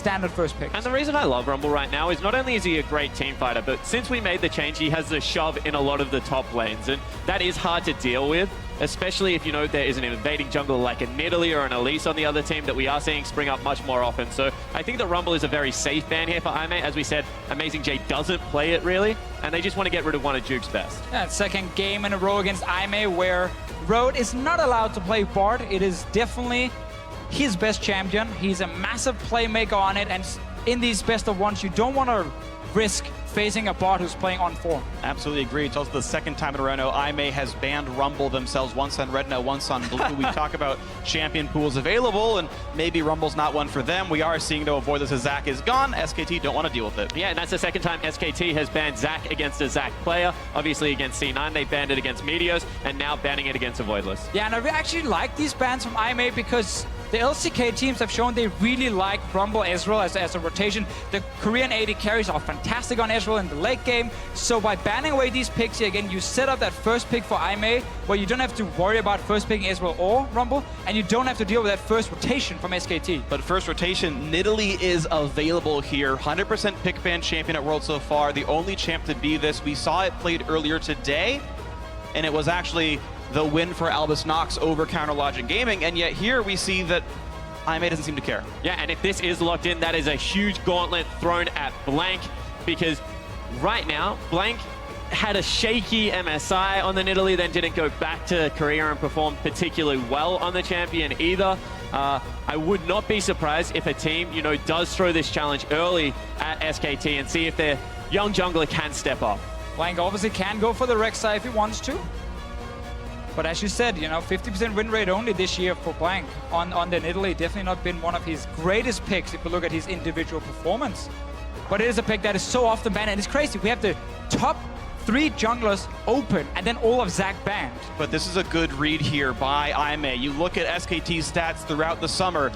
standard first pick. And the reason I love Rumble right now is not only is he a great team fighter, but since we made the change, he has the shove in a lot of the top lanes, and that is hard to deal with, especially if you know there is an invading jungle like a Nidalee or an Elise on the other team that we are seeing spring up much more often. So I think that Rumble is a very safe ban here for Aimee. As we said, Amazing J doesn't play it really, and they just want to get rid of one of Duke's best. Yeah, second game in a row against Aimee where Road is not allowed to play Bard. It is definitely his best champion. He's a massive playmaker on it, and in these best of ones, you don't want to risk facing a bot who's playing on form. Absolutely agree. It's also the second time in a row now Aimee has banned Rumble themselves, once on Red, now once on Blue. We talk about champion pools available, and maybe Rumble's not one for them. We are seeing to avoid this as Zac is gone. SKT don't want to deal with it. Yeah, and that's the second time SKT has banned Zac against a Zac player. Obviously against C9, they banned it against Meteors, and now banning it against a Voidless. Yeah, and I actually like these bans from Aimee because the LCK teams have shown they really like Rumble Ezreal as a rotation. The Korean AD carries are fantastic on Ezreal in the late game. So by banning away these picks here again, you set up that first pick for Aimee where you don't have to worry about first picking Ezreal or Rumble, and you don't have to deal with that first rotation from SKT. But first rotation, Nidalee is available here. 100% pick ban champion at World so far. The only champ to be this. We saw it played earlier today, and it was actually the win for Albus Nox over Counter Logic Gaming, and yet here we see that Aimee doesn't seem to care. Yeah, and if this is locked in, that is a huge gauntlet thrown at Blank, because right now, Blank had a shaky MSI on the Nidalee, then didn't go back to Korea and perform particularly well on the champion either. I would not be surprised if a team, you know, does throw this challenge early at SKT and see if their young jungler can step up. Blank obviously can go for the Rek'Sai if he wants to. But as you said, you know, 50% win rate only this year for Blank on the Nidalee. Definitely not been one of his greatest picks if you look at his individual performance. But it is a pick that is so often banned, and it's crazy. We have the top 3 junglers open, and then all of Zac banned. But this is a good read here by Aimee. You look at SKT's stats throughout the summer.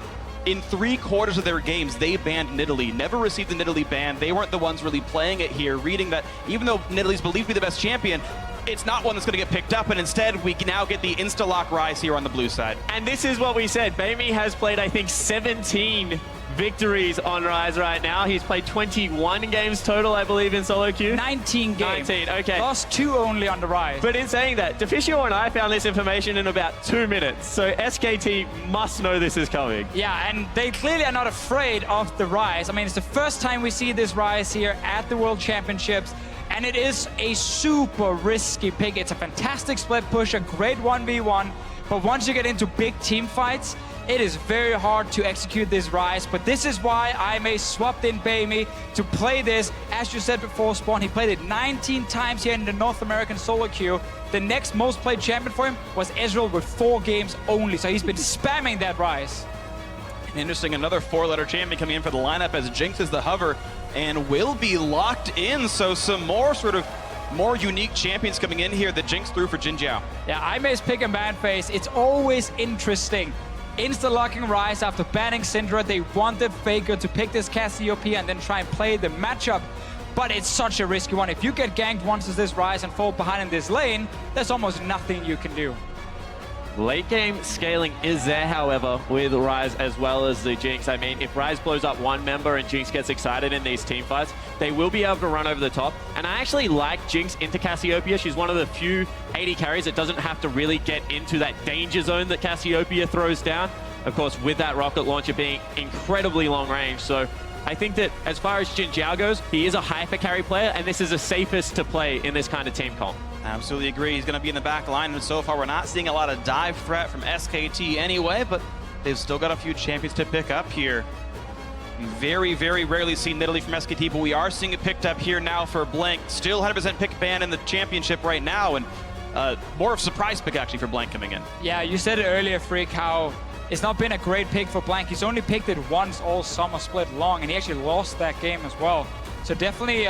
In 3/4 of their games, they banned Nidalee. Never received the Nidalee ban. They weren't the ones really playing it here, reading that even though Nidalee's believed to be the best champion, it's not one that's going to get picked up, and instead we can now get the insta-lock Rise here on the blue side. And this is what we said. Baimi has played, I think, 17 victories on Rise right now. He's played 21 games total, I believe, in solo queue. 19 games. 19, okay. Lost 2 only on the Rise. But in saying that, Deficio and I found this information in about 2 minutes, so SKT must know this is coming. Yeah, and they clearly are not afraid of the Rise. I mean, it's the first time we see this Rise here at the World Championships, and it is a super risky pick. It's a fantastic split push, a great 1v1, but once you get into big team fights, it is very hard to execute this Rise. But this is why Aimee swapped in Baimi to play this. As you said before, Spawn, he played it 19 times here in the North American solo queue. The next most played champion for him was Ezreal with 4 games only, so he's been spamming that Rise. Interesting, another 4-letter champion coming in for the lineup as Jinx is the hover and will be locked in. So some more more unique champions coming in here that Jinx threw for Jin Jiao. Yeah, Aimee's pick and ban phase, it's always interesting. Insta-locking Rise after banning Syndra. They wanted Faker to pick this Cassiopeia and then try and play the matchup. But it's such a risky one. If you get ganked once as this Rise and fall behind in this lane, there's almost nothing you can do. Late game scaling is there, however, with Rise as well as the Jinx. I mean, if Rise blows up one member and Jinx gets excited in these team fights, they will be able to run over the top. And I actually like Jinx into Cassiopeia. She's one of the few AD carries that doesn't have to really get into that danger zone that Cassiopeia throws down. Of course, with that rocket launcher being incredibly long range. So I think that as far as Jin Jiao goes, he is a hyper carry player, and this is the safest to play in this kind of team comp. Absolutely agree. He's going to be in the back line, and so far we're not seeing a lot of dive threat from SKT anyway, but they've still got a few champions to pick up here. Very, very rarely seen Nidalee from SKT, but we are seeing it picked up here now for Blank. Still 100% pick ban in the championship right now, and more of a surprise pick actually for Blank coming in. Yeah, you said it earlier, Freak, how it's not been a great pick for Blank. He's only picked it once all summer split long, and he actually lost that game as well. So definitely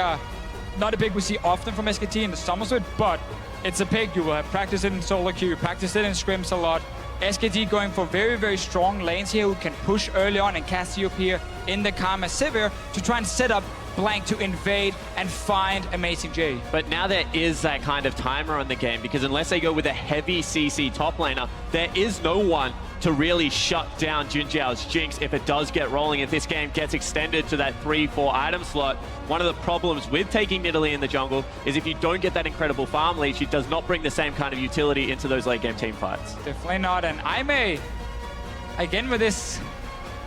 not a pick we see often from SKT in the summer split, but it's a pick you will have practiced it in solo queue, practiced it in scrims a lot. SKT going for very, very strong lanes here who can push early on and Cassiopeia in the Karma Sivir to try and set up Blank to invade and find Amazing J. But now there is that kind of timer on the game, because unless they go with a heavy CC top laner, there is no one to really shut down Jinjiao's Jinx if it does get rolling, if this game gets extended to that 3-4 item slot. One of the problems with taking Nidalee in the jungle is if you don't get that incredible farm leech, it does not bring the same kind of utility into those late game team fights. Definitely not. And Aimee, again with this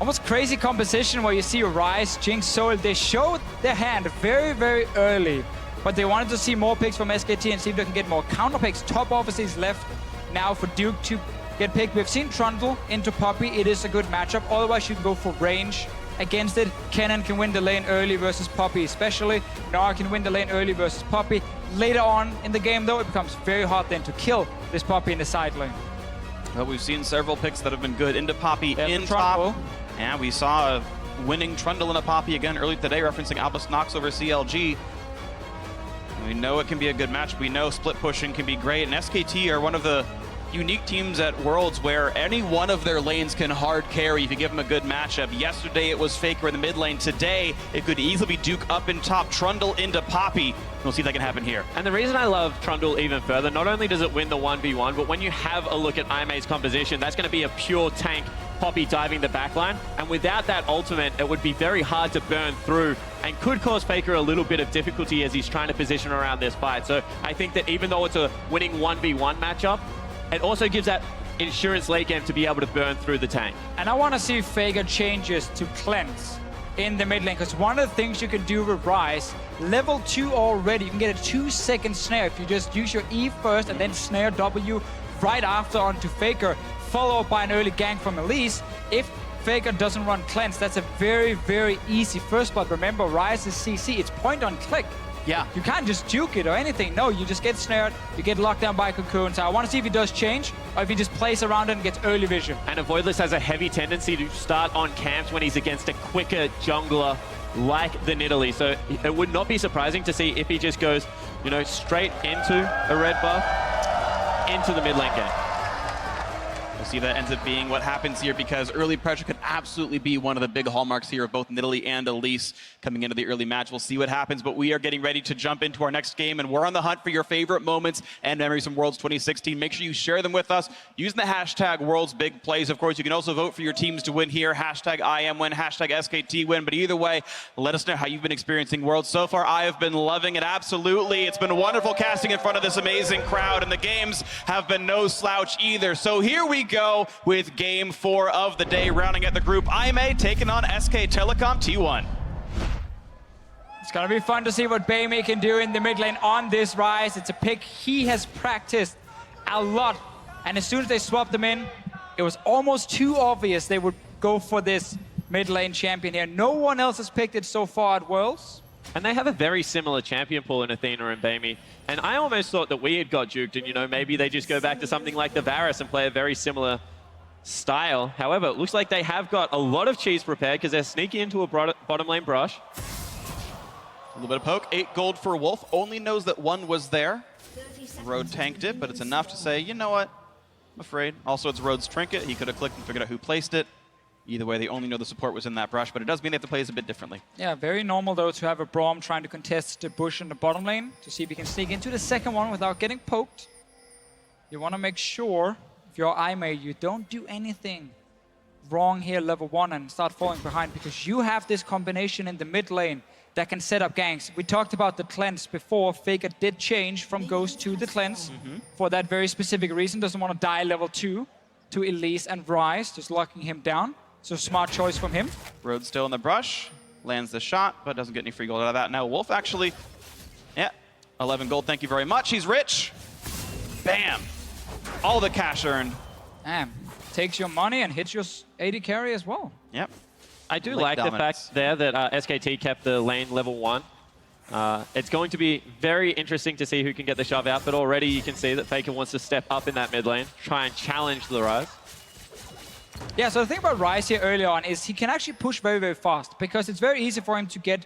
almost crazy composition where you see Ryze, Jinx, Soul, they showed their hand very, very early. But they wanted to see more picks from SKT and see if they can get more counter picks. Top obviously is left now for Duke to get picked. We've seen Trundle into Poppy. It is a good matchup. Otherwise, you can go for range against it. Kennen can win the lane early versus Poppy especially. Nara can win the lane early versus Poppy. Later on in the game, though, it becomes very hard then to kill this Poppy in the side lane. Well, we've seen several picks that have been good into Poppy There's in top. And we saw a winning Trundle in a Poppy again early today, referencing Albus Nox over CLG. We know it can be a good match. We know split pushing can be great. And SKT are one of the unique teams at Worlds where any one of their lanes can hard carry if you give them a good matchup. Yesterday it was Faker in the mid lane. Today it could easily be Duke up in top, Trundle into Poppy. We'll see if that can happen here. And the reason I love Trundle even further, not only does it win the 1v1, but when you have a look at Aimee's composition, that's going to be a pure tank Poppy diving the backline. And without that ultimate, it would be very hard to burn through and could cause Faker a little bit of difficulty as he's trying to position around this fight. So I think that even though it's a winning 1v1 matchup, it also gives that insurance late game to be able to burn through the tank. And I want to see Faker changes to cleanse in the mid lane, because one of the things you can do with Ryze, level 2 already, you can get a 2-second snare if you just use your E first and then snare W right after onto Faker, followed by an early gank from Elise. If Faker doesn't run cleanse, that's a very, very easy first blood. Remember, Ryze is CC, it's point on click. Yeah. You can't just juke it or anything. No, you just get snared, you get locked down by Cocoon. So I want to see if he does change, or if he just plays around it and gets early vision. And Avoidless has a heavy tendency to start on camps when he's against a quicker jungler like the Nidalee. So it would not be surprising to see if he just goes, you know, straight into a red buff, into the mid lane game. We'll see if that ends up being what happens here, because early pressure could absolutely be one of the big hallmarks here of both Nidalee and Elise coming into the early match. We'll see what happens, but we are getting ready to jump into our next game, and we're on the hunt for your favorite moments and memories from Worlds 2016. Make sure you share them with us using the hashtag Worlds Big Plays. Of course, you can also vote for your teams to win here. Hashtag IMWin, hashtag SKT win. But either way, let us know how you've been experiencing Worlds. So far, I have been loving it, absolutely. It's been wonderful casting in front of this amazing crowd, and the games have been no slouch either. So here we go with game 4 of the day, rounding out the group. Aimee taking on SK Telecom T1. It's gonna be fun to see what Aimee can do in the mid lane on this Ryze. It's a pick he has practiced a lot, and as soon as they swapped them in, it was almost too obvious they would go for this mid lane champion here. No one else has picked it so far at Worlds. And they have a very similar champion pool in Athena and Aimee. And I almost thought that we had got juked, and you know, maybe they just go back to something like the Varus and play a very similar style. However, it looks like they have got a lot of cheese prepared because they're sneaking into a bottom lane brush. A little bit of poke, 8 gold for Wolf. Only knows that 1 was there. Road tanked it, but it's enough to say, you know what, I'm afraid. Also, it's Road's trinket. He could have clicked and figured out who placed it. Either way, they only know the support was in that brush, but it does mean they have to play this a bit differently. Yeah, very normal, though, to have a Braum trying to contest the bush in the bottom lane to see if he can sneak into the second one without getting poked. You want to make sure, if you're Aimee, you don't do anything wrong here level 1 and start falling behind, because you have this combination in the mid lane that can set up ganks. We talked about the cleanse before. Faker did change from Ghost to the cleanse for that very specific reason. Doesn't want to die level 2 to Elise and Ryze, just locking him down. So smart choice from him. Road still in the brush, lands the shot, but doesn't get any free gold out of that. Now Wolf actually, yeah, 11 gold, thank you very much. He's rich. Bam. All the cash earned. Damn. Takes your money and hits your 80 carry as well. Yep. I do like the fact there that SKT kept the lane level 1. It's going to be very interesting to see who can get the shove out, but already you can see that Faker wants to step up in that mid lane, try and challenge the Ryze. Yeah, so the thing about Ryze here early on is he can actually push very, very fast, because it's very easy for him to get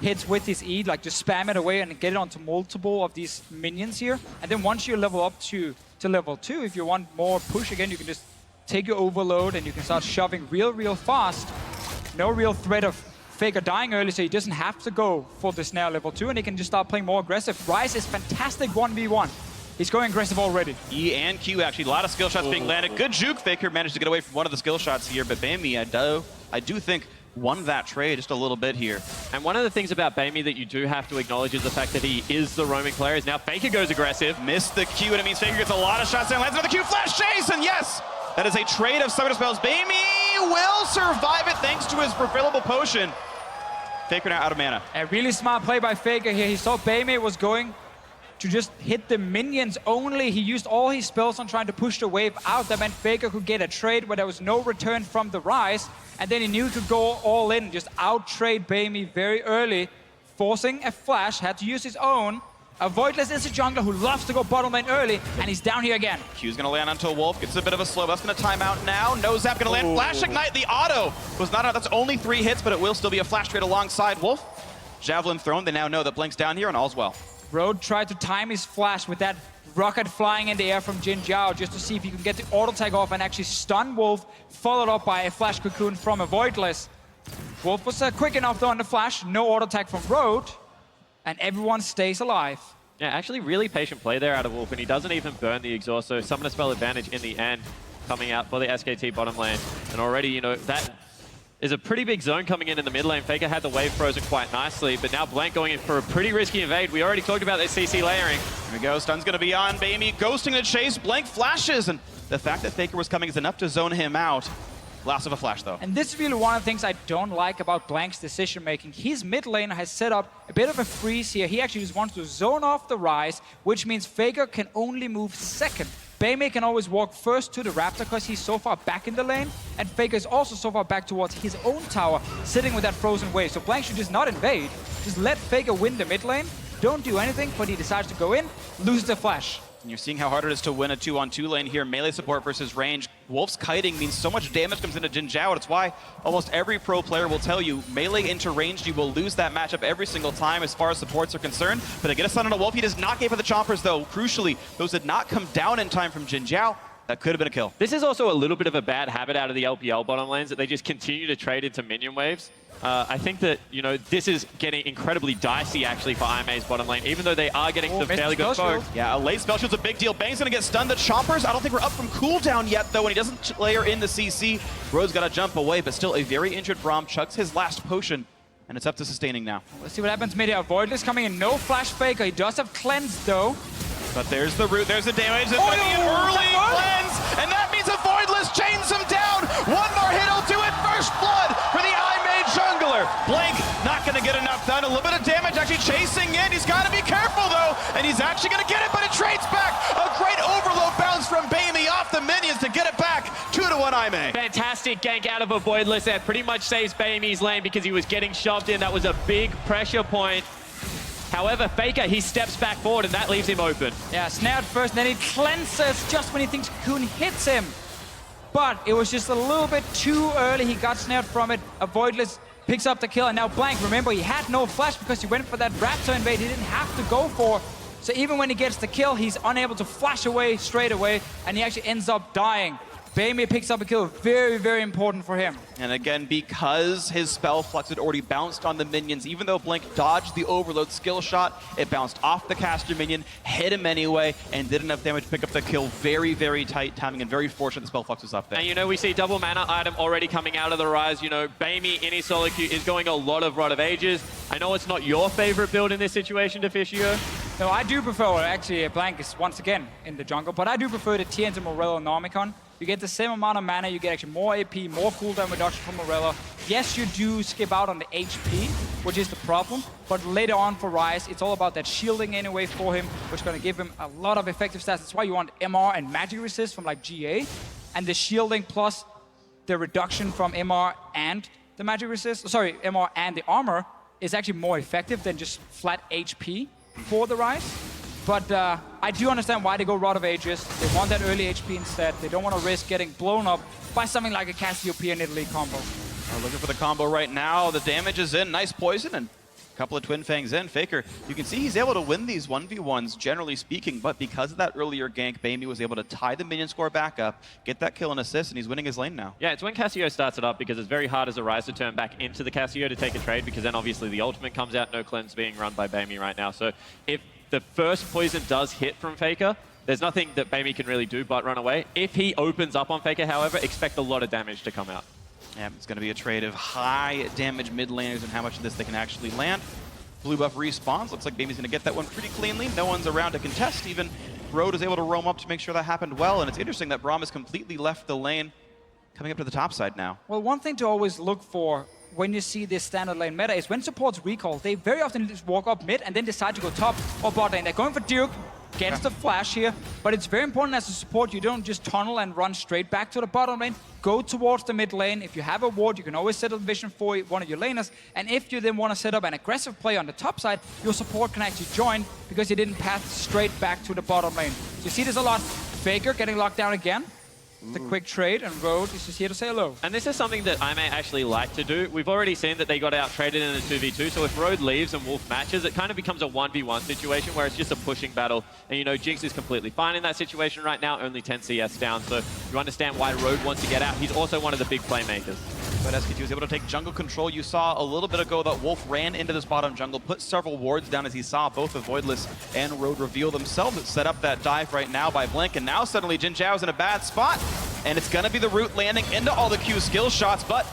hits with his E, like just spam it away and get it onto multiple of these minions here. And then once you level up to level 2, if you want more push again, you can just take your overload and you can start shoving real fast. No real threat of Faker dying early, so he doesn't have to go for the snare level 2, and he can just start playing more aggressive. Ryze is fantastic 1v1. He's going aggressive already. E and Q, actually, a lot of skill shots being landed. Good juke. Faker managed to get away from one of the skill shots here, but Bamey, I do think, won that trade just a little bit here. And one of the things about Bamey that you do have to acknowledge is the fact that he is the roaming player. Is now Faker goes aggressive. Missed the Q, and it means Faker gets a lot of shots there. Lands another Q, flash chase, and yes! That is a trade of Summoner Spells. Bamey will survive it thanks to his refillable potion. Faker now out of mana. A really smart play by Faker here. He saw Bamey was going to just hit the minions only. He used all his spells on trying to push the wave out. That meant Faker could get a trade where there was no return from the Rise. And then he knew he could go all in, just out-trade Bamey very early, forcing a flash, had to use his own. A Voidless is a jungler who loves to go bottom lane early, and he's down here again. Q's gonna land onto a Wolf, gets a bit of a slow. That's gonna time out now. No Zap gonna land. Flash Ignite, the auto was not out. That's only 3 hits, but it will still be a flash trade alongside Wolf. Javelin thrown, they now know that Blink's down here, and all's well. Road tried to time his flash with that rocket flying in the air from Jin Zhao just to see if he can get the auto tag off and actually stun Wolf, followed up by a flash cocoon from a Voidless. Wolf was quick enough though on the flash, no auto tag from Road, and everyone stays alive. Yeah, actually really patient play there out of Wolf, and he doesn't even burn the exhaust, so Summoner Spell advantage in the end coming out for the SKT bottom lane. And already, you know, that is a pretty big zone coming in the mid lane. Faker had the wave frozen quite nicely, but now Blank going in for a pretty risky invade. We already talked about this CC layering. Here we go, stun's gonna be on Bamey, ghosting the chase, Blank flashes, and the fact that Faker was coming is enough to zone him out. Last of a flash though. And this is really one of the things I don't like about Blank's decision making. His mid lane has set up a bit of a freeze here. He actually just wants to zone off the Rise, which means Faker can only move second. Bamey can always walk first to the Raptor because he's so far back in the lane, and Faker is also so far back towards his own tower, sitting with that frozen wave. So Blank should just not invade, just let Faker win the mid lane, don't do anything, but he decides to go in, loses the flash. And you're seeing how hard it is to win a 2-on-2 lane here. Melee support versus range. Wolf's kiting means so much damage comes into Jin Zhao. It's why almost every pro player will tell you, melee into range, you will lose that matchup every single time as far as supports are concerned. But they get a stun on a Wolf. He does not get for the chompers, though. Crucially, those did not come down in time from Jin Zhao. That could have been a kill. This is also a little bit of a bad habit out of the LPL bottom lanes that they just continue to trade into minion waves. I think that, you know, this is getting incredibly dicey actually for IMA's bottom lane, even though they are getting some fairly good poke. Yeah, a late spell shield's a big deal. Bang's gonna get stunned. The chompers, I don't think we're up from cooldown yet, though, and he doesn't layer in the CC. Road's gotta jump away, but still a very injured Braum chucks his last potion, and it's up to sustaining now. Let's see what happens mid-air. Voidless coming in, no flash Faker. He does have cleanse though. But there's the root, there's the damage. It's gonna be an early cleanse, and that means a Voidless chains him down. One more hit will do it. First blood for the IMA jungler. Blank not gonna get enough done. A little bit of damage actually chasing in. He's gotta be careful though, and he's actually gonna get it, but it trades back. A great overload bounce from Bamey off the minions to get it back. 2-1 IMA. Fantastic gank out of a Voidless that pretty much saves Bamey's lane because he was getting shoved in. That was a big pressure point. However, Faker, he steps back forward and that leaves him open. Yeah, snared first, and then he cleanses just when he thinks Cocoon hits him. But it was just a little bit too early. He got snared from it. A Voidless picks up the kill, and now Blank, remember, he had no flash because he went for that Raptor invade he didn't have to go for. So even when he gets the kill, he's unable to flash away straight away, and he actually ends up dying. Bamey picks up a kill, very, very important for him. And again, because his spell flux had already bounced on the minions, even though Blink dodged the overload skill shot, it bounced off the caster minion, hit him anyway, and did enough damage to pick up the kill. Very, very tight timing, and very fortunate the spell flux was up there. And you know, we see double mana item already coming out of the Rise. You know, Bamey in his solo queue is going a lot of Rod of Ages. I know it's not your favorite build in this situation, Deficio. No, I do prefer, actually, Blank is once again in the jungle, but I do prefer the TNT Morello Normicon. You get the same amount of mana, you get actually more AP, more cooldown reduction from Morello. Yes, you do skip out on the HP, which is the problem, but later on for Rise, it's all about that shielding anyway for him, which is going to give him a lot of effective stats. That's why you want MR and magic resist from like GA, and the shielding plus the reduction from MR and the magic resist, sorry, MR and the armor is actually more effective than just flat HP for the Rise. But I do understand why they go Rod of Ages. They want that early HP instead. They don't want to risk getting blown up by something like a Cassiopeia and Italy combo. We're looking for the combo right now. The damage is in. Nice poison and a couple of Twin Fangs in. Faker, you can see he's able to win these 1v1s, generally speaking, but because of that earlier gank, Bamey was able to tie the minion score back up, get that kill and assist, and he's winning his lane now. Yeah, it's when Cassio starts it up because it's very hard as a Rise to turn back into the Cassio to take a trade because then obviously the ultimate comes out, no cleanse being run by Bamey right now. So if the first poison does hit from Faker, there's nothing that Baby can really do but run away. If he opens up on Faker, however, expect a lot of damage to come out. Yeah, it's going to be a trade of high damage mid laners and how much of this they can actually land. Blue buff respawns. Looks like Baby's going to get that one pretty cleanly. No one's around to contest. Even Road is able to roam up to make sure that happened well. And it's interesting that Braum has completely left the lane, coming up to the top side now. Well, one thing to always look for when you see this standard lane meta is when supports recall, they very often just walk up mid and then decide to go top or bot lane. They're going for Duke, gets the flash here, but it's very important as a support you don't just tunnel and run straight back to the bottom lane. Go towards the mid lane. If you have a ward, you can always set a vision for one of your laners. And if you then want to set up an aggressive play on the top side, your support can actually join because you didn't path straight back to the bottom lane. So you see this a lot. Faker getting locked down again. The quick trade, and Road is just here to say hello. And this is something that I may actually like to do. We've already seen that they got out-traded in the 2v2, so if Road leaves and Wolf matches, it kind of becomes a 1v1 situation where it's just a pushing battle. And you know, Jinx is completely fine in that situation right now, only 10 CS down, so you understand why Road wants to get out. He's also one of the big playmakers. But SKT was able to take jungle control. You saw a little bit ago that Wolf ran into this bottom jungle, put several wards down as he saw both the Voidless and Road reveal themselves. It set up that dive right now by Blink, and now suddenly Jin Zhao's in a bad spot. And it's going to be the root landing into all the Q skill shots, but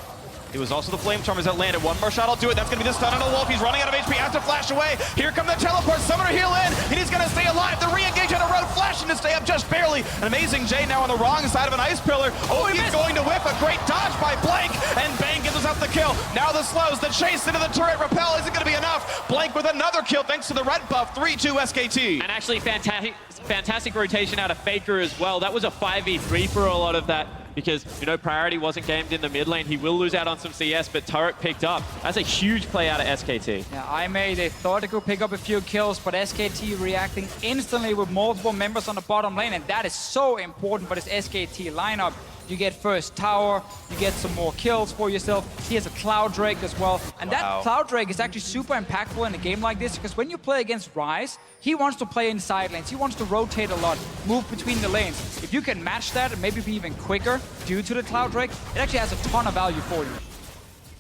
it was also the Flame Charmers that landed. One more shot will do it. That's going to be the stun on the Wolf. He's running out of HP, has to flash away. Here come the teleport. Summoner heal in, and he's going to stay alive. The re-engage on the Road, flashing to stay up just barely. An amazing Jay now on the wrong side of an ice pillar. Oh, he's going to whip. A great dodge by Blank, and Bang gives us out the kill. Now the slows, the chase into the turret. Repel isn't going to be enough. Blank with another kill thanks to the red buff. 3-2 SKT. And actually fantastic rotation out of Faker as well. That was a 5v3 for a lot of that. Because, you know, priority wasn't gamed in the mid lane. He will lose out on some CS, but turret picked up. That's a huge play out of SKT. Yeah, they thought they could pick up a few kills, but SKT reacting instantly with multiple members on the bottom lane, and that is so important for this SKT lineup. You get first tower, you get some more kills for yourself. He has a Cloud Drake as well. And that Cloud Drake is actually super impactful in a game like this because when you play against Ryze, he wants to play in side lanes. He wants to rotate a lot, move between the lanes. If you can match that and maybe be even quicker due to the Cloud Drake, it actually has a ton of value for you.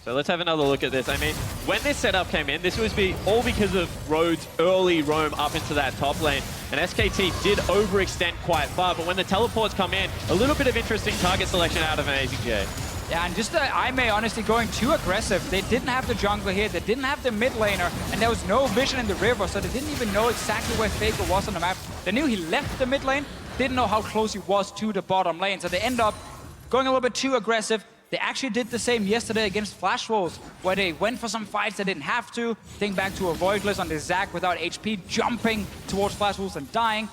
So let's have another look at this. I mean, when this setup came in, this was all because of Road's early roam up into that top lane. And SKT did overextend quite far, but when the teleports come in, a little bit of interesting target selection out of Amazing J. Yeah, and just IMA honestly going too aggressive. They didn't have the jungler here, they didn't have the mid laner, and there was no vision in the river, so they didn't even know exactly where Faker was on the map. They knew he left the mid lane, didn't know how close he was to the bottom lane, so they end up going a little bit too aggressive. They actually did the same yesterday against Flash Wolves, where they went for some fights they didn't have to. Think back to a Voidless on the Zac without HP, jumping towards Flash Wolves and dying.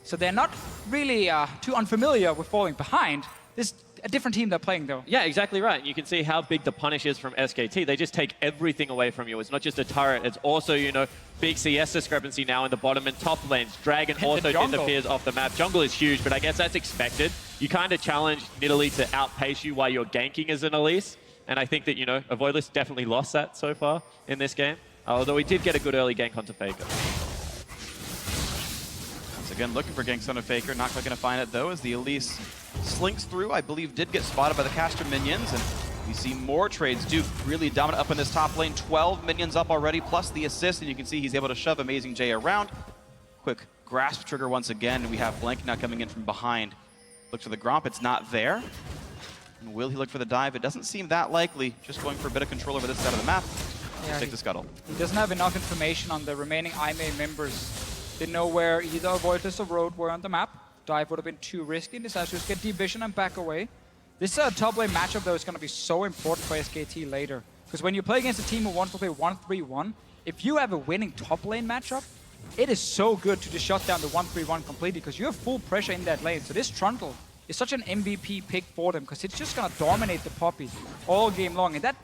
So they're not really too unfamiliar with falling behind. This is a different team they're playing, though. Yeah, exactly right. You can see how big the punish is from SKT. They just take everything away from you. It's not just a turret. It's also, you know, big CS discrepancy now in the bottom and top lanes. Dragon also disappears off the map. Jungle is huge, but I guess that's expected. You kind of challenge Nidalee to outpace you while you're ganking as an Elise. And I think that, you know, Voidless definitely lost that so far in this game. Although he did get a good early gank onto Faker. Once again, looking for ganks on a Faker. Not quite going to find it, though, as the Elise slinks through. I believe did get spotted by the caster minions. And we see more trades. Duke really dominant up in this top lane. 12 minions up already, plus the assist. And you can see he's able to shove Amazing J around. Quick grasp trigger once again. And we have Blank now coming in from behind. Look for the Gromp, it's not there. And will he look for the dive? It doesn't seem that likely. Just going for a bit of control over this side of the map. Yeah, take the scuttle. He doesn't have enough information on the remaining IMA members. Didn't know where either Voidless or Road were on the map. Dive would have been too risky. And decides to just get deep vision and back away. This top lane matchup, though, is going to be so important for SKT later. Because when you play against a team who wants to play 1-3-1, if you have a winning top lane matchup, it is so good to just shut down the 1-3-1 completely because you have full pressure in that lane. So this Trundle is such an MVP pick for them because it's just going to dominate the Poppy all game long. And that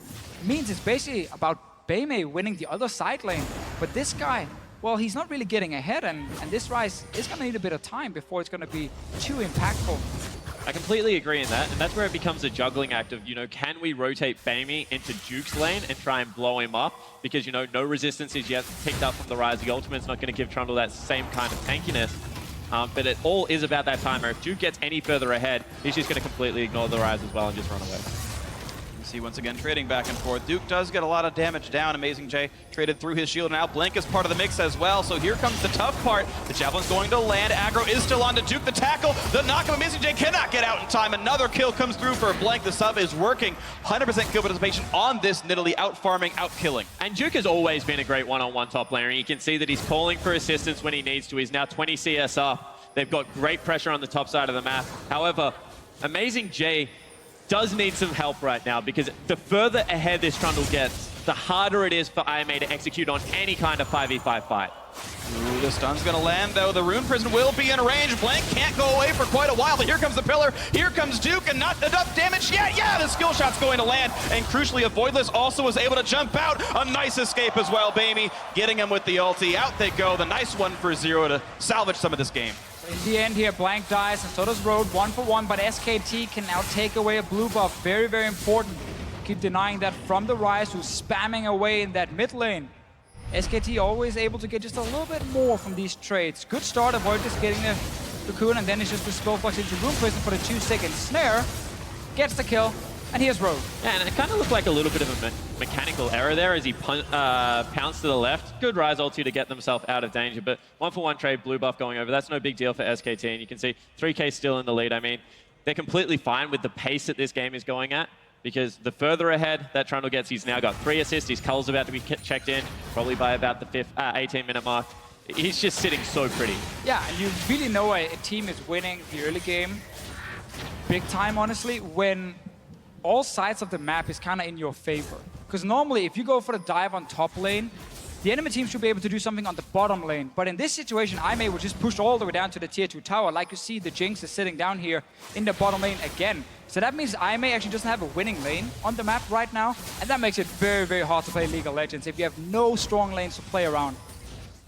means it's basically about Beimei winning the other side lane. But this guy, well, he's not really getting ahead, and this Ryze is going to need a bit of time before it's going to be too impactful. I completely agree in that, and that's where it becomes a juggling act of, you know, can we rotate Beimei into Duke's lane and try and blow him up? Because, you know, no resistance is yet picked up from the Ryze. The ultimate's not going to give Trundle that same kind of tankiness. But it all is about that timer. If Duke gets any further ahead, he's just going to completely ignore the Ryze as well and just run away. SKT once again trading back and forth. Duke does get a lot of damage down. Amazing J traded through his shield. Now Blink is part of the mix as well. So here comes the tough part. The Javelin's going to land. Aggro is still on to Duke. The tackle, the knock of Amazing J cannot get out in time. Another kill comes through for Blink. The sub is working. 100% kill participation on this Nidalee. Out farming, out killing. And Duke has always been a great one-on-one top laner. You can see that he's calling for assistance when he needs to. He's now 20 CS up. They've got great pressure on the top side of the map. However, Amazing J does need some help right now, because the further ahead this Trundle gets, the harder it is for IMA to execute on any kind of 5v5 fight. Ooh, the stun's gonna land though. The Rune Prison will be in range. Blank can't go away for quite a while, but here comes the pillar. Here comes Duke, and not enough damage yet. Yeah, the skill shot's going to land, and crucially, a Voidless also was able to jump out. A nice escape as well, Baby. Getting him with the ulti. Out they go. The nice one for Zero to salvage some of this game. In the end here, Blank dies, and so does Road, 1-for-1, but SKT can now take away a blue buff. Very, very important. Keep denying that from the Ryze, who's spamming away in that mid lane. SKT always able to get just a little bit more from these trades. Good start, avoid just getting the cocoon, and then it's just the Spellfox into Rune Prison for the 2-second snare. Gets the kill, and here's Road. Yeah, and it kind of looked like a little bit of a mechanical error there as he pounced to the left. Good Ryze ulti to get themselves out of danger, but 1-for-1 trade, blue buff going over. That's no big deal for SKT, and you can see 3K still in the lead. I mean, they're completely fine with the pace that this game is going at, because the further ahead that Trundle gets, he's now got 3 assists. His cull's about to be checked in, probably by about the 18-minute mark. He's just sitting so pretty. Yeah, and you really know a team is winning the early game big time, honestly, when all sides of the map is kind of in your favor. Because normally, if you go for the dive on top lane, the enemy team should be able to do something on the bottom lane. But in this situation, IMA will just push all the way down to the tier 2 tower. Like you see, the Jinx is sitting down here in the bottom lane again. So that means IMA actually doesn't have a winning lane on the map right now. And that makes it very, very hard to play League of Legends if you have no strong lanes to play around.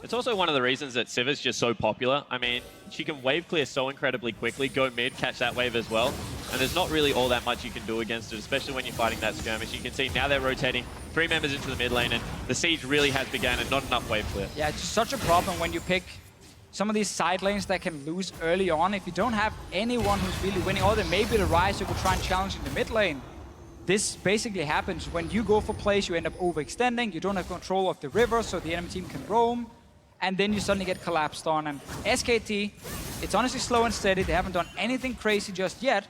It's also one of the reasons that Siva's just so popular. I mean, she can wave clear so incredibly quickly, go mid, catch that wave as well. And there's not really all that much you can do against it, especially when you're fighting that skirmish. You can see now they're rotating 3 members into the mid lane, and the siege really has begun and not enough wave clear. Yeah, it's just such a problem when you pick some of these side lanes that can lose early on. If you don't have anyone who's really winning, or then maybe the Ryze who could try and challenge in the mid lane. This basically happens when you go for plays, you end up overextending, you don't have control of the river, so the enemy team can roam. And then you suddenly get collapsed on. And SKT, it's honestly slow and steady. They haven't done anything crazy just yet,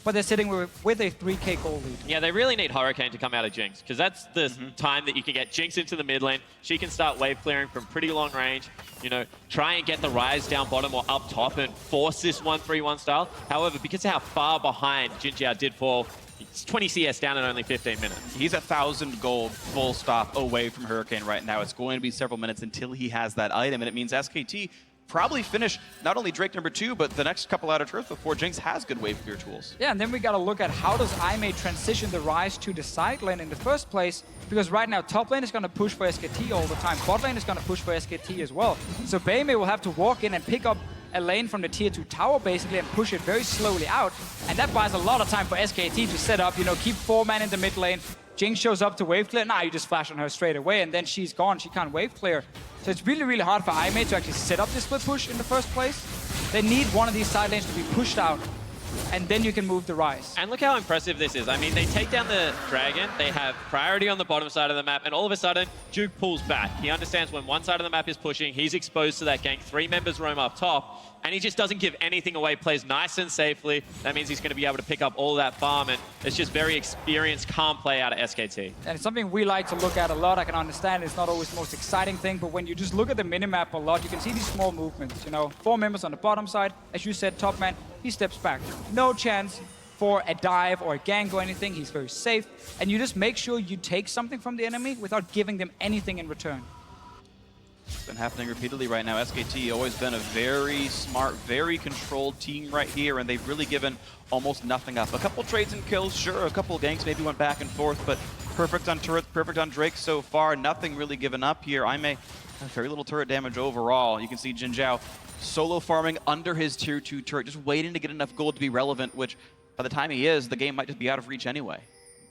but they're sitting with a 3K goal lead. Yeah, they really need Hurricane to come out of Jinx, because that's the time that you can get Jinx into the mid lane. She can start wave clearing from pretty long range, you know, try and get the Ryze down bottom or up top and force this 1-3-1 style. However, because of how far behind Jinjiao did fall, it's 20 CS down in only 15 minutes. He's 1,000 gold full stop away from Hurricane right now. It's going to be several minutes until he has that item, and it means SKT probably finish not only Drake number 2, but the next couple out of turf before Jinx has good wave clear tools. Yeah, and then we gotta look at how does IMA transition the Ryze to the side lane in the first place, because right now top lane is gonna push for SKT all the time, bot lane is gonna push for SKT as well. So Baymay will have to walk in and pick up a lane from the tier 2 tower basically and push it very slowly out, and that buys a lot of time for SKT to set up, you know, keep 4 men in the mid lane. Jinx shows up to wave clear, now you just flash on her straight away, and then she's gone, she can't wave clear. So it's really, really hard for IMA to actually set up this split push in the first place. They need one of these side lanes to be pushed out, and then you can move the Ryze. And look how impressive this is. I mean, they take down the Dragon, they have priority on the bottom side of the map, and all of a sudden, Duke pulls back. He understands when one side of the map is pushing, he's exposed to that gank, 3 members roam up top, and he just doesn't give anything away, plays nice and safely. That means he's going to be able to pick up all that farm, and it's just very experienced, calm play out of SKT. And it's something we like to look at a lot. I can understand it's not always the most exciting thing, but when you just look at the minimap a lot, you can see these small movements. You know, 4 members on the bottom side. As you said, top man, he steps back. No chance for a dive or a gank or anything. He's very safe. And you just make sure you take something from the enemy without giving them anything in return. It's been happening repeatedly right now. SKT always been a very smart, very controlled team right here, and they've really given almost nothing up. A couple trades and kills, sure, a couple ganks maybe went back and forth, but perfect on turret, perfect on Drake so far. Nothing really given up here. I may have very little turret damage overall. You can see Jinjiao solo farming under his tier 2 turret, just waiting to get enough gold to be relevant, which by the time he is, the game might just be out of reach anyway.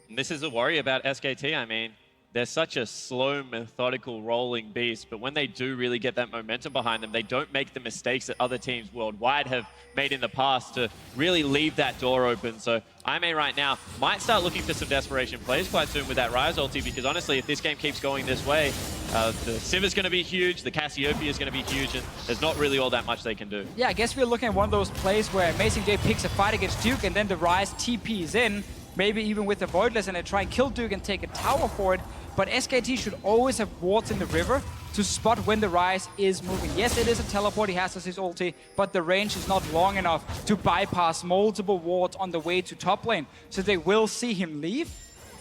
And this is a worry about SKT. I mean, they're such a slow, methodical, rolling beast, but when they do really get that momentum behind them, they don't make the mistakes that other teams worldwide have made in the past to really leave that door open. So IMA right now might start looking for some desperation plays quite soon with that Ryze ulti, because honestly, if this game keeps going this way, the Siva's going to be huge, the Cassiopeia is going to be huge, and there's not really all that much they can do. Yeah, I guess we're looking at one of those plays where Amazing J picks a fight against Duke, and then the Ryze TPs in, maybe even with the Voidless, and they try and kill Duke and take a tower for it. But SKT should always have wards in the river to spot when the Ryze is moving. Yes, it is a teleport, he has his ulti, but the range is not long enough to bypass multiple wards on the way to top lane. So they will see him leave,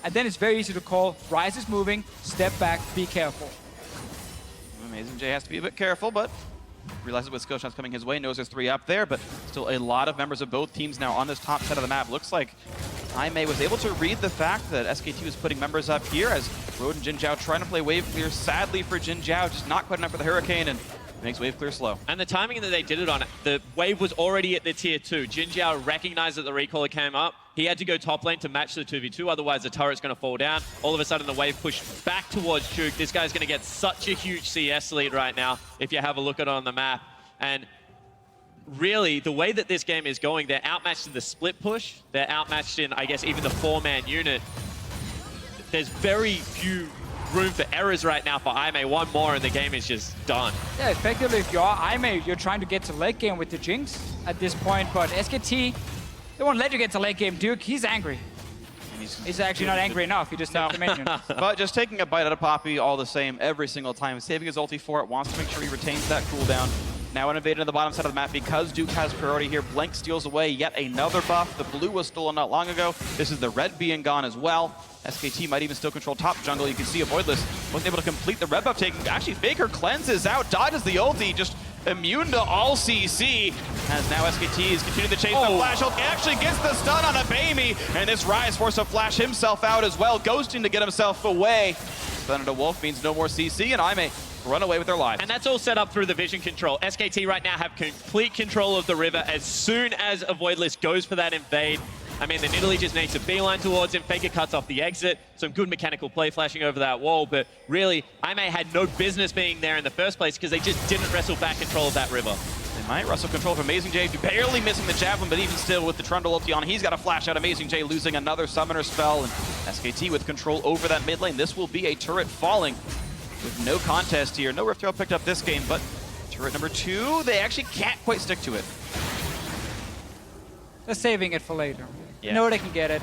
and then it's very easy to call, Ryze is moving, step back, be careful. Amazing J has to be a bit careful, but realizes with skill shots coming his way, knows there's 3 up there, but still a lot of members of both teams now on this top side of the map. Looks like IMA was able to read the fact that SKT was putting members up here as Road and Jin Zhao trying to play wave clear. Sadly for Jin Zhao, just not quite enough for the Hurricane, and makes wave clear slow. And the timing that they did it on, the wave was already at the tier 2. Jin Zhao recognized that the recaller came up. He had to go top lane to match the 2v2, otherwise the turret's going to fall down. All of a sudden the wave pushed back towards Duke. This guy's going to get such a huge CS lead right now if you have a look at it on the map. And really, the way that this game is going, they're outmatched in the split push. They're outmatched in, I guess, even the 4-man unit. There's very few room for errors right now for IMA. One more and the game is just done. Yeah, effectively, if you're IMA, you're trying to get to late game with the Jinx at this point, but SKT, they won't let you get to late game. Duke, he's angry. He's actually not angry enough, he just took the minion. But just taking a bite out of Poppy all the same every single time, saving his ulti for it, wants to make sure he retains that cooldown. Now innovated on the bottom side of the map because Duke has priority here. Blank steals away yet another buff. The blue was stolen not long ago. This is the red being gone as well. SKT might even still control top jungle. You can see a Voidless wasn't able to complete the red buff taking. Actually, Faker cleanses out, dodges the ulti, just immune to all CC. As now SKT is continuing to chase the flash ult. Actually gets the stun on a Baby, and this Ryze forced to flash himself out as well, ghosting to get himself away. Stun into Wolf means no more CC, and IMA run away with their lives. And that's all set up through the vision control. SKT right now have complete control of the river. As soon as a Voidless goes for that invade, I mean, the Nidalee just makes a beeline towards him. Faker cuts off the exit. Some good mechanical play flashing over that wall, but really, IMA had no business being there in the first place because they just didn't wrestle back control of that river. They might wrestle control of Amazing J, barely missing the javelin, but even still with the Trundle ulti on, he's got a flash out. Amazing J losing another summoner spell, and SKT with control over that mid lane. This will be a turret falling with no contest here. No Rift Trail picked up this game, but turret number 2, they actually can't quite stick to it. They're saving it for later. Yeah. You know they can get it,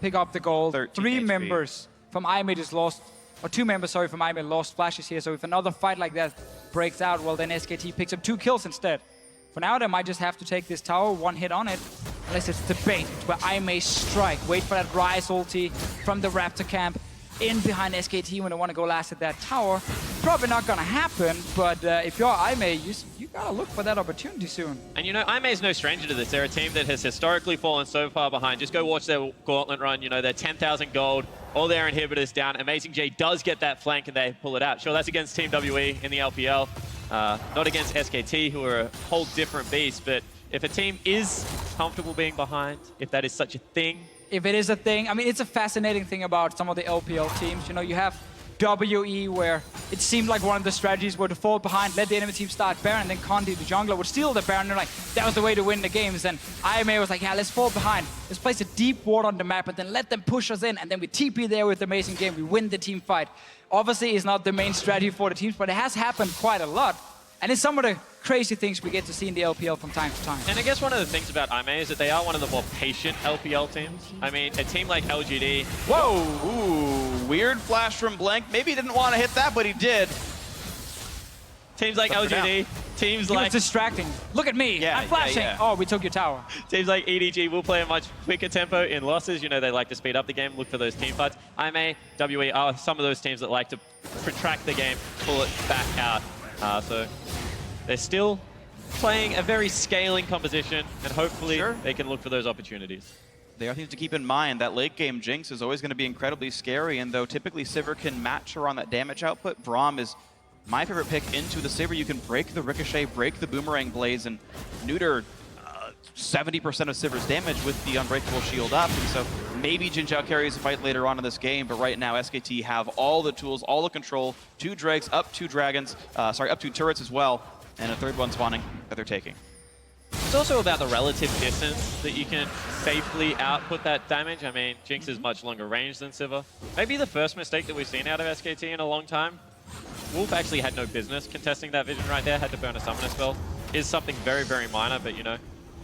pick up the gold. 3 HP. members from IMA just lost, or 2 members, sorry, from IMA lost flashes here. So if another fight like that breaks out, well then SKT picks up 2 kills instead. For now, they might just have to take this tower, 1 hit on it. Unless it's debate, where IMA strike, wait for that Ryze ulti from the Raptor camp, in behind SKT when they want to go last at that tower. Probably not going to happen, but if you're IMA, you got to look for that opportunity soon. And you know, IMA is no stranger to this. They're a team that has historically fallen so far behind. Just go watch their gauntlet run. You know, they're 10,000 gold, all their inhibitors down. Amazing J does get that flank and they pull it out. Sure, that's against Team WE in the LPL. Not against SKT, who are a whole different beast, but if a team is comfortable being behind, if that is such a thing, if it is a thing, I mean, it's a fascinating thing about some of the LPL teams. You know, you have WE, where it seemed like one of the strategies were to fall behind, let the enemy team start Baron, and then Condi, the jungler, would steal the Baron. They're like, that was the way to win the games. And IMA was like, yeah, let's fall behind. Let's place a deep ward on the map, and then let them push us in, and then we TP there with Amazing Game. We win the team fight. Obviously, it's not the main strategy for the teams, but it has happened quite a lot. And it's some of the crazy things we get to see in the LPL from time to time. And I guess one of the things about IMA is that they are one of the more patient LPL teams. I mean, a team like LGD... Whoa! Ooh, weird flash from Blank. Maybe he didn't want to hit that, but he did. Teams like LGD, teams like... It's distracting. Look at me, Yeah, I'm flashing. yeah. Oh, we took your tower. Teams like EDG will play a much quicker tempo in losses. You know, they like to speed up the game, look for those team fights. IMA, WE are some of those teams that like to protract the game, pull it back out. So they're still playing a very scaling composition, and hopefully they can look for those opportunities. There are things to keep in mind. That late game Jinx is always going to be incredibly scary, and though typically Sivir can match her on that damage output, Braum is my favorite pick into the Sivir. You can break the Ricochet, break the Boomerang Blaze, and neuter 70% of Sivir's damage with the Unbreakable Shield up, and so Maybe Jin Zhao carries the fight later on in this game, but right now SKT have all the tools, all the control. 2 Drakes, up 2 dragons, up 2 turrets as well, and a 3rd one spawning that they're taking. It's also about the relative distance that you can safely output that damage. I mean, Jinx is much longer range than Sivir. Maybe the first mistake that we've seen out of SKT in a long time. Wolf actually had no business contesting that vision right there, had to burn a summoner spell. Is something very, very minor, but you know,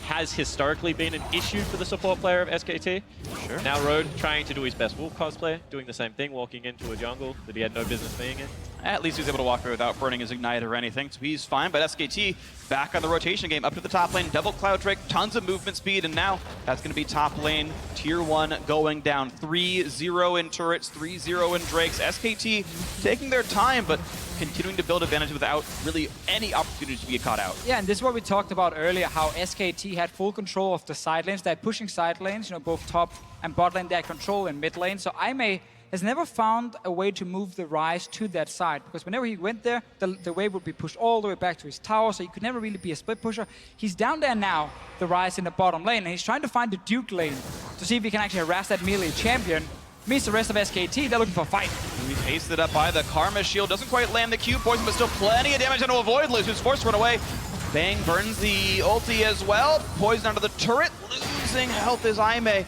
has historically been an issue for the support player of SKT. Sure. Now Road trying to do his best Wolf cosplay, doing the same thing, walking into a jungle that he had no business being in. At least he was able to walk away without burning his Ignite or anything, so he's fine. But SKT back on the rotation game, up to the top lane, double Cloud Drake, tons of movement speed, and now that's going to be top lane, tier 1 going down. 3-0 in turrets, 3-0 in Drakes. SKT taking their time, but continuing to build advantage without really any opportunity to get caught out. Yeah, and this is what we talked about earlier, how SKT had full control of the side lanes. They're pushing side lanes, you know, both top and bot lane, they had control in mid lane. So Aimee has never found a way to move the Ryze to that side, because whenever he went there, the wave would be pushed all the way back to his tower, so he could never really be a split pusher. He's down there now, the Ryze in the bottom lane, and he's trying to find the Duke lane to see if he can actually harass that melee champion. Meets the rest of SKT, they're looking for a fight. He's pasted up by the Karma Shield, doesn't quite land the Q poison, but still plenty of damage onto Avoid Lose, who's forced to run away. Bang burns the ulti as well, poison onto the turret, losing health is Aimee.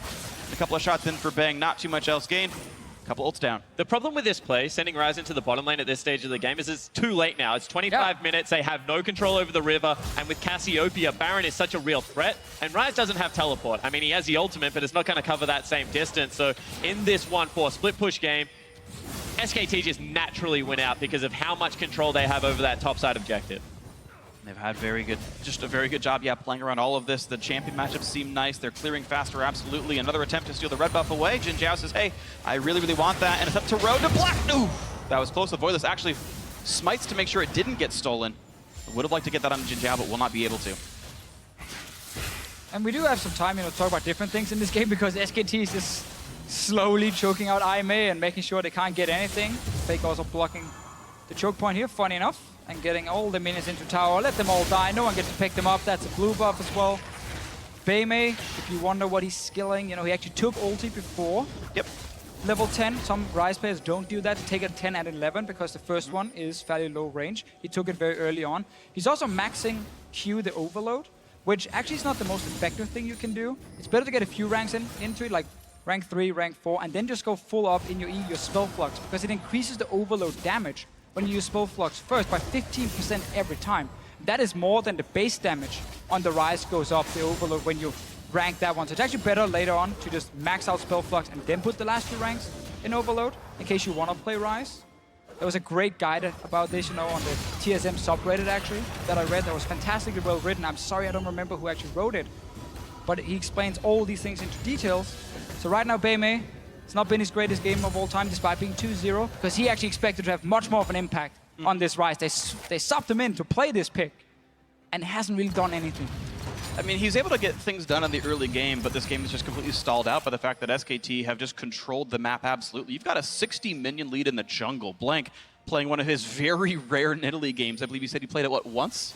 A couple of shots in for Bang, not too much else gained. Couple ults down. The problem with this play, sending Ryze into the bottom lane at this stage of the game, is it's too late now. It's 25 minutes, they have no control over the river, and with Cassiopeia, Baron is such a real threat, and Ryze doesn't have teleport. I mean, he has the ultimate, but it's not going to cover that same distance. So in this 1-4 split push game, SKT just naturally win out because of how much control they have over that topside objective. They've had just a very good job, playing around all of this. The champion matchups seem nice. They're clearing faster, absolutely. Another attempt to steal the red buff away. Jin Zhao says, hey, I really, really want that. And it's up to Road to block. Ooh, that was close. Avoidless actually smites to make sure it didn't get stolen. Would have liked to get that on Jin Zhao, but will not be able to. And we do have some time, to talk about different things in this game, because SKT is just slowly choking out Aimee and making sure they can't get anything. Fake also blocking the choke point here, funny enough, and getting all the minions into tower. Let them all die. No one gets to pick them up. That's a blue buff as well. Baymay, if you wonder what he's skilling, he actually took ulti before. Yep. Level 10, some Ryze players don't do that. They take it 10 and 11 because the first one is fairly low range. He took it very early on. He's also maxing Q the overload, which actually is not the most effective thing you can do. It's better to get a few ranks into it, like rank 3, rank 4, and then just go full up in your E, your spell flux, because it increases the overload damage when you use spell flux first by 15% every time. That is more than the base damage on the Ryze goes up, the overload, when you rank that one. So it's actually better later on to just max out spell flux and then put the last 2 ranks in overload, in case you want to play Ryze. There was a great guide about this, on the TSM subreddit actually, that I read that was fantastically well written. I'm sorry I don't remember who actually wrote it, but he explains all these things into details. So right now, Baymay, it's not been his greatest game of all time, despite being 2-0, because he actually expected to have much more of an impact on this Ryze. They subbed him in to play this pick, and hasn't really done anything. I mean, he's able to get things done in the early game, but this game is just completely stalled out by the fact that SKT have just controlled the map absolutely. You've got a 60 minion lead in the jungle. Blank playing one of his very rare Nidalee games. I believe he said he played it, what, once?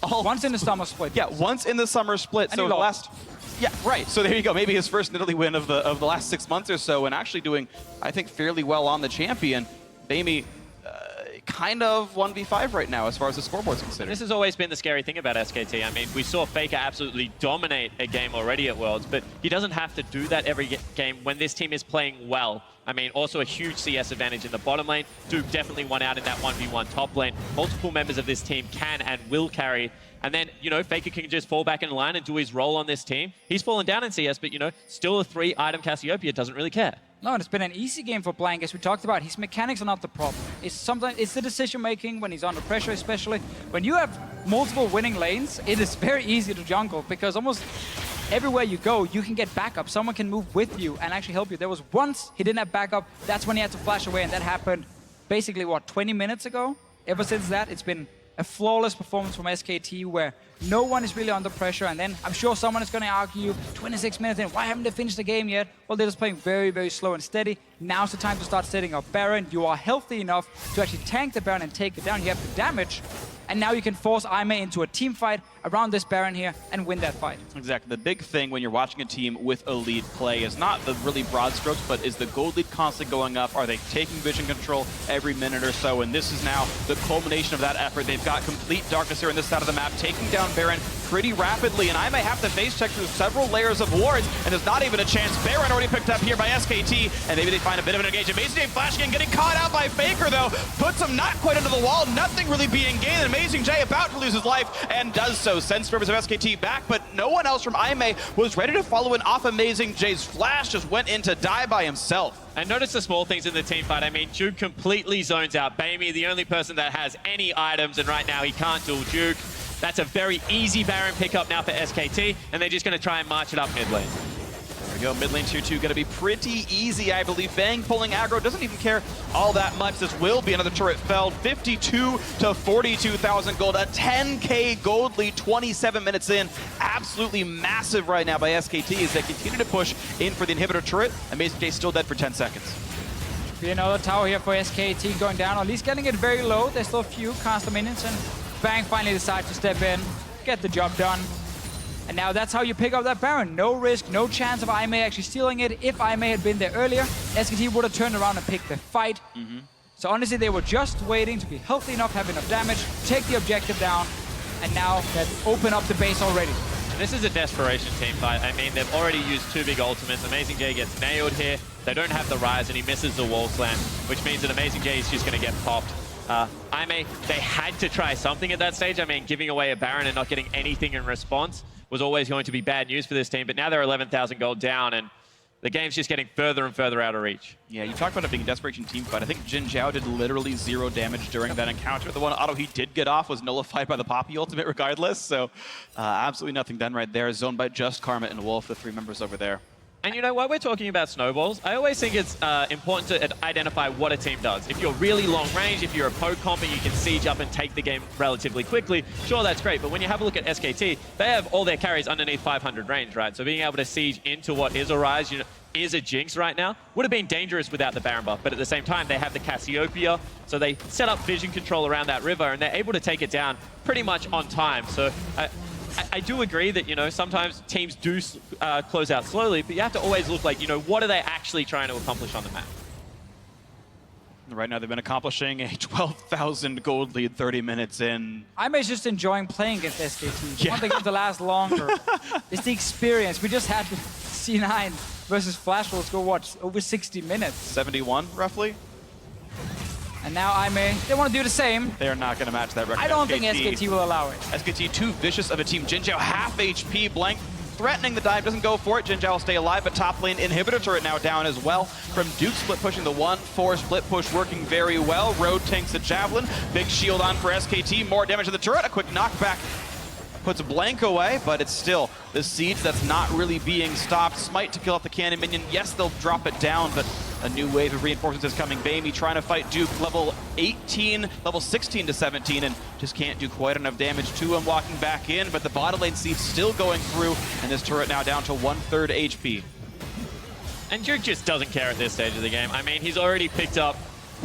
Once in the summer split. Yeah, once in the summer split. And so he the lost. Yeah, right. So there you go. Maybe his first Nidalee win of the last 6 months or so, and actually doing, I think, fairly well on the champion. Baymay, kind of 1v5 right now as far as the scoreboard's considered. This has always been the scary thing about SKT. I mean, we saw Faker absolutely dominate a game already at Worlds, but he doesn't have to do that every game when this team is playing well. I mean, also a huge CS advantage in the bottom lane. Duke definitely won out in that 1v1 top lane. Multiple members of this team can and will carry. And then, Faker can just fall back in line and do his role on this team. He's fallen down in CS, but, still a 3-item Cassiopeia doesn't really care. No, and it's been an easy game for Blank, as we talked about. His mechanics are not the problem. It's the decision-making when he's under pressure, especially. When you have multiple winning lanes, it is very easy to jungle, because almost everywhere you go, you can get backup. Someone can move with you and actually help you. There was once he didn't have backup. That's when he had to flash away, and that happened basically, 20 minutes ago? Ever since that, it's been a flawless performance from SKT, where no one is really under pressure. And then I'm sure someone is going to argue 26 minutes in, why haven't they finished the game yet? Well, they're just playing very, very slow and steady. Now's the time to start setting up Baron. You are healthy enough to actually tank the Baron and take it down. You have the damage. And now you can force Aimee into a team fight around this Baron here and win that fight. Exactly. The big thing when you're watching a team with a lead play is not the really broad strokes, but is the gold lead constantly going up? Are they taking vision control every minute or so? And this is now the culmination of that effort. They've got complete darkness here on this side of the map, taking down Baron pretty rapidly, and I may have to face check through several layers of wards, and there's not even a chance. Baron already picked up here by SKT, and maybe they find a bit of an engagement. Amazing J Flash again getting caught out by Faker, though. Puts him not quite into the wall, nothing really being gained. Amazing J about to lose his life, and does so. Sends members of SKT back, but no one else from Aimee was ready to follow in off Amazing J's Flash, just went in to die by himself. And notice the small things in the team fight. I mean, Duke completely zones out Bamey, the only person that has any items, and right now he can't duel Duke. That's a very easy Baron pickup now for SKT, and they're just going to try and march it up mid lane. There we go, mid lane tier 2 going to be pretty easy, I believe. Bang pulling aggro, doesn't even care all that much. This will be another turret felled, 52 to 42,000 gold, a 10k gold lead 27 minutes in. Absolutely massive right now by SKT as they continue to push in for the inhibitor turret. Amazing J still dead for 10 seconds. Be another tower here for SKT going down, or at least getting it very low. There's still a few caster minions, and Bang finally decides to step in, get the job done. And now that's how you pick up that Baron. No risk, no chance of Aimee actually stealing it. If Aimee had been there earlier, SKT would have turned around and picked the fight. So honestly, they were just waiting to be healthy enough, have enough damage, take the objective down, and now they've opened up the base already. This is a desperation team fight. I mean, they've already used 2 big ultimates. Amazing J gets nailed here. They don't have the Rise, and he misses the wall slam, which means that Amazing J is just going to get popped. Aimee, they had to try something at that stage. I mean, giving away a Baron and not getting anything in response was always going to be bad news for this team, but now they're 11,000 gold down, and the game's just getting further and further out of reach. Yeah, you talked about it being a desperation team fight. I think Jin Zhao did literally 0 damage during that encounter. The one auto he did get off was nullified by the Poppy ultimate regardless, so absolutely nothing done right there. Zoned by just Karma and Wolf, the 3 members over there. And you know, while we're talking about snowballs, I always think it's important to identify what a team does. If you're really long range, if you're a poke comp and you can siege up and take the game relatively quickly, sure, that's great. But when you have a look at SKT, they have all their carries underneath 500 range, right? So being able to siege into what is a Rise, you know, is a Jinx right now, would have been dangerous without the Baron buff. But at the same time, they have the Cassiopeia, so they set up vision control around that river, and they're able to take it down pretty much on time. So I do agree that, you know, sometimes teams do close out slowly, but you have to always look like, you know, what are they actually trying to accomplish on the map? Right now, they've been accomplishing a 12,000 gold lead 30 minutes in. Aimee's just enjoying playing against SKT. They Yeah. want the game to last longer. It's the experience. We just had C9 versus Flash Wolves go, what, over 60 minutes. 71, roughly. And now Aimee, they want to do the same. They're not going to match that record. I don't think SKT will allow it. SKT too vicious of a team. Jin Zhao half HP, Blank threatening the dive, doesn't go for it. Jin Zhao will stay alive, but top lane inhibitor turret now down as well. From Duke split pushing the 1-4 split push working very well. Road tanks the Javelin. Big shield on for SKT. More damage to the turret. A quick knockback puts a Blank away, but it's still the siege that's not really being stopped. Smite to kill off the cannon minion. Yes, they'll drop it down, but a new wave of reinforcements is coming. Bamey trying to fight Duke, level 18, level 16 to 17, and just can't do quite enough damage to him walking back in, but the bottom lane siege still going through, and this turret now down to 1/3 HP. And Duke just doesn't care at this stage of the game. I mean, he's already picked up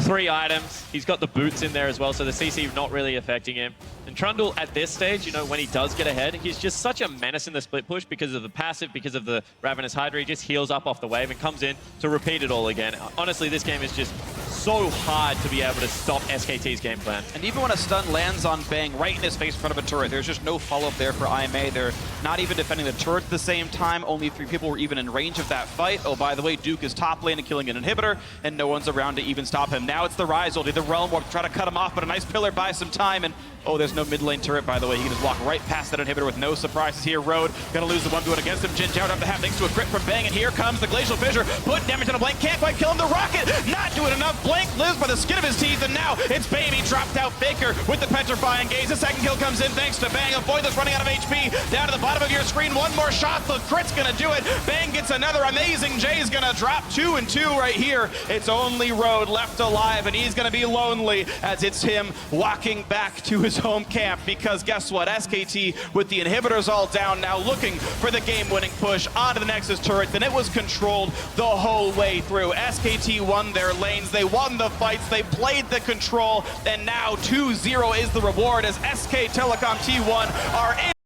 3 items. He's got the boots in there as well, so the CC not really affecting him. And Trundle at this stage, you know, when he does get ahead, he's just such a menace in the split push because of the passive, because of the Ravenous Hydra. He just heals up off the wave and comes in to repeat it all again. Honestly, this game is just so hard to be able to stop SKT's game plan. And even when a stun lands on Bang right in his face in front of a turret, there's just no follow-up there for Aimee. They're not even defending the turret at the same time. Only 3 people were even in range of that fight. Oh, by the way, Duke is top lane and killing an inhibitor, and no one's around to even stop him. Now it's the Rise ulti, the Realm Warp to try to cut him off, but a nice pillar buys some time, and oh, there's no mid lane turret, by the way. He can just walk right past that inhibitor with no surprises here. Road gonna lose the one going against him. Jin Zhao have to have thanks to a crit from Bang, and here comes the Glacial Fissure. Put damage on a Blank, can't quite kill him. The Rocket not doing enough. Blank lives by the skin of his teeth, and now it's Bamey dropped out Faker with the Petrifying Gaze. The second kill comes in thanks to Bang. Avoid this running out of HP. Down to the bottom of your screen. One more shot. The crit's gonna do it. Bang gets another. Amazing J's gonna drop 2 and 2 right here. It's only Road left alive, and he's gonna be lonely as it's him walking back to his T2's home camp, because guess what? SKT, with the inhibitors all down, now looking for the game-winning push onto the Nexus turret, and it was controlled the whole way through. SKT won their lanes, they won the fights, they played the control, and now 2-0 is the reward as SK Telecom T1 are in